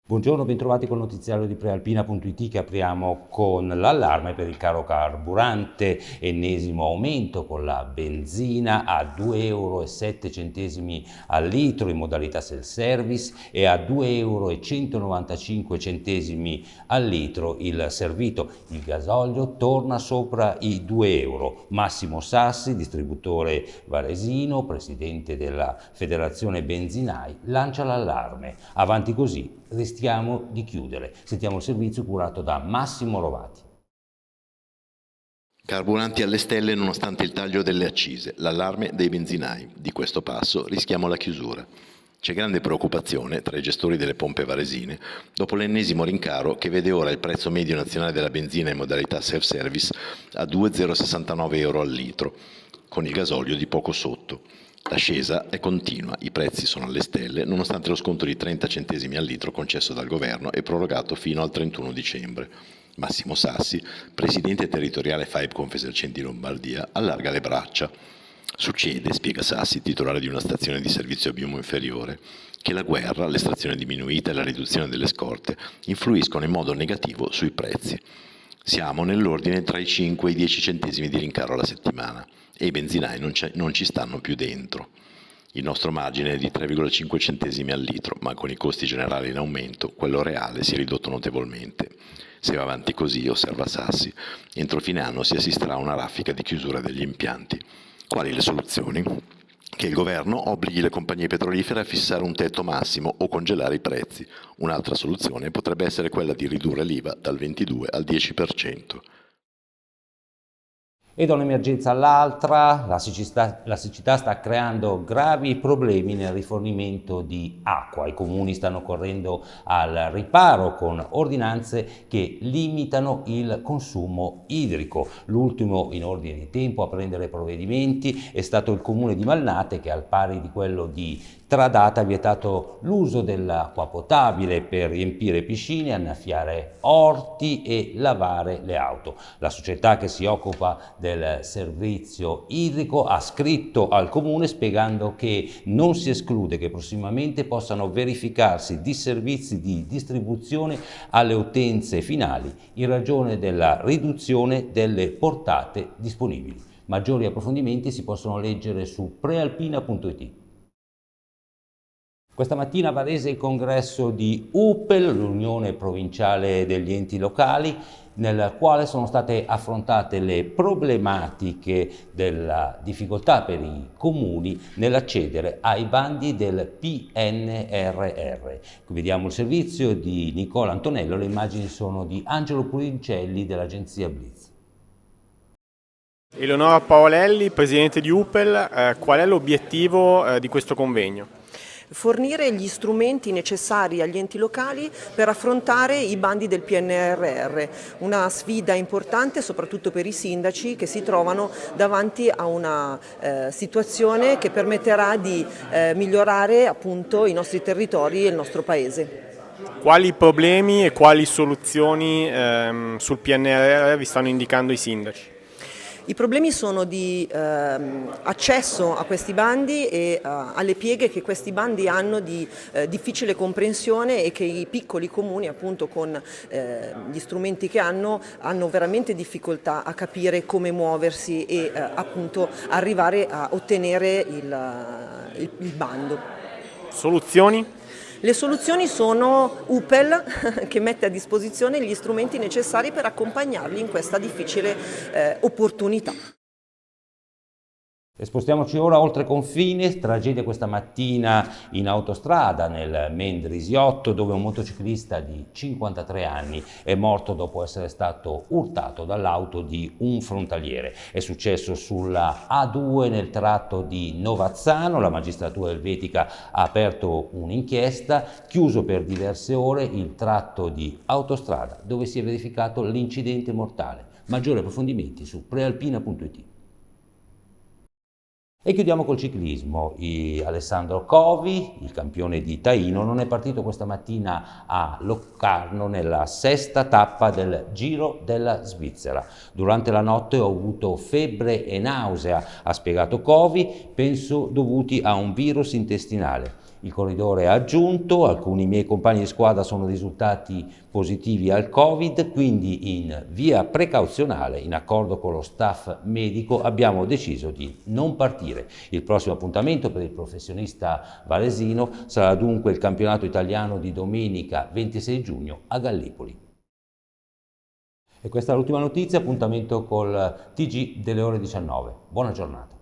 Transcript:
Buongiorno, bentrovati col notiziario di Prealpina.it che apriamo con l'allarme per il caro carburante, ennesimo aumento con la benzina a 2,07 € al litro in modalità self-service e a 2,195 € al litro il servito. Il gasolio torna sopra i 2 euro. Massimo Sassi, distributore varesino, presidente della Federazione Benzinai, lancia l'allarme. Avanti così, rischiamo di chiudere. Sentiamo il servizio curato da Massimo Rovati. Carburanti alle stelle nonostante il taglio delle accise, l'allarme dei benzinai. Di questo passo rischiamo la chiusura. C'è grande preoccupazione tra i gestori delle pompe varesine dopo l'ennesimo rincaro che vede ora il prezzo medio nazionale della benzina in modalità self-service a 2,069 € al litro, con il gasolio di poco sotto. L'ascesa è continua, i prezzi sono alle stelle nonostante lo sconto di 30 centesimi al litro concesso dal governo e prorogato fino al 31 dicembre. Massimo Sassi, presidente territoriale FAIP Confesercenti Lombardia, allarga le braccia. Succede, spiega Sassi, titolare di una stazione di servizio biomo inferiore, che la guerra, l'estrazione diminuita e la riduzione delle scorte influiscono in modo negativo sui prezzi. Siamo nell'ordine tra i 5 e i 10 centesimi di rincaro alla settimana e i benzinai non ci stanno più dentro. Il nostro margine è di 3,5 centesimi al litro, ma con i costi generali in aumento, quello reale si è ridotto notevolmente. Se va avanti così, osserva Sassi, entro fine anno si assisterà a una raffica di chiusura degli impianti. Quali le soluzioni? Che il governo obblighi le compagnie petrolifere a fissare un tetto massimo o congelare i prezzi. Un'altra soluzione potrebbe essere quella di ridurre l'IVA dal 22 al 10%. E da un'emergenza all'altra, la siccità sta creando gravi problemi nel rifornimento di acqua. I comuni stanno correndo al riparo con ordinanze che limitano il consumo idrico. L'ultimo in ordine di tempo a prendere provvedimenti è stato il comune di Malnate che, al pari di quello di Tradata, ha vietato l'uso dell'acqua potabile per riempire piscine, annaffiare orti e lavare le auto. La società che si occupa del servizio idrico ha scritto al comune spiegando che non si esclude che prossimamente possano verificarsi disservizi di distribuzione alle utenze finali in ragione della riduzione delle portate disponibili. Maggiori approfondimenti si possono leggere su prealpina.it. Questa mattina a Varese il congresso di UPEL, l'Unione Provinciale degli Enti Locali, nel quale sono state affrontate le problematiche della difficoltà per i comuni nell'accedere ai bandi del PNRR. Qui vediamo il servizio di Nicola Antonello, le immagini sono di Angelo Purincelli dell'agenzia Blitz. Eleonora Paolelli, presidente di UPEL, qual è l'obiettivo di questo convegno? Fornire gli strumenti necessari agli enti locali per affrontare i bandi del PNRR, una sfida importante soprattutto per i sindaci che si trovano davanti a una situazione che permetterà di migliorare appunto i nostri territori e il nostro paese. Quali problemi e quali soluzioni sul PNRR vi stanno indicando i sindaci? I problemi sono di accesso a questi bandi e alle pieghe che questi bandi hanno di difficile comprensione e che i piccoli comuni appunto con gli strumenti che hanno veramente difficoltà a capire come muoversi e appunto arrivare a ottenere il bando. Soluzioni? Le soluzioni sono UPEL che mette a disposizione gli strumenti necessari per accompagnarli in questa difficile opportunità. E spostiamoci ora oltre confine, tragedia questa mattina in autostrada nel Mendrisiotto dove un motociclista di 53 anni è morto dopo essere stato urtato dall'auto di un frontaliere. È successo sulla A2 nel tratto di Novazzano, la magistratura elvetica ha aperto un'inchiesta, chiuso per diverse ore il tratto di autostrada dove si è verificato l'incidente mortale. Maggiori approfondimenti su prealpina.it. E chiudiamo col ciclismo. Alessandro Covi, il campione di Taino, non è partito questa mattina a Locarno nella sesta tappa del Giro della Svizzera. Durante la notte ho avuto febbre e nausea, ha spiegato Covi, penso dovuti a un virus intestinale. Il corridore ha aggiunto: alcuni miei compagni di squadra sono risultati positivi al Covid, quindi in via precauzionale, in accordo con lo staff medico, abbiamo deciso di non partire. Il prossimo appuntamento per il professionista varesino sarà dunque il campionato italiano di domenica 26 giugno a Gallipoli. E questa è l'ultima notizia, appuntamento col TG delle ore 19. Buona giornata.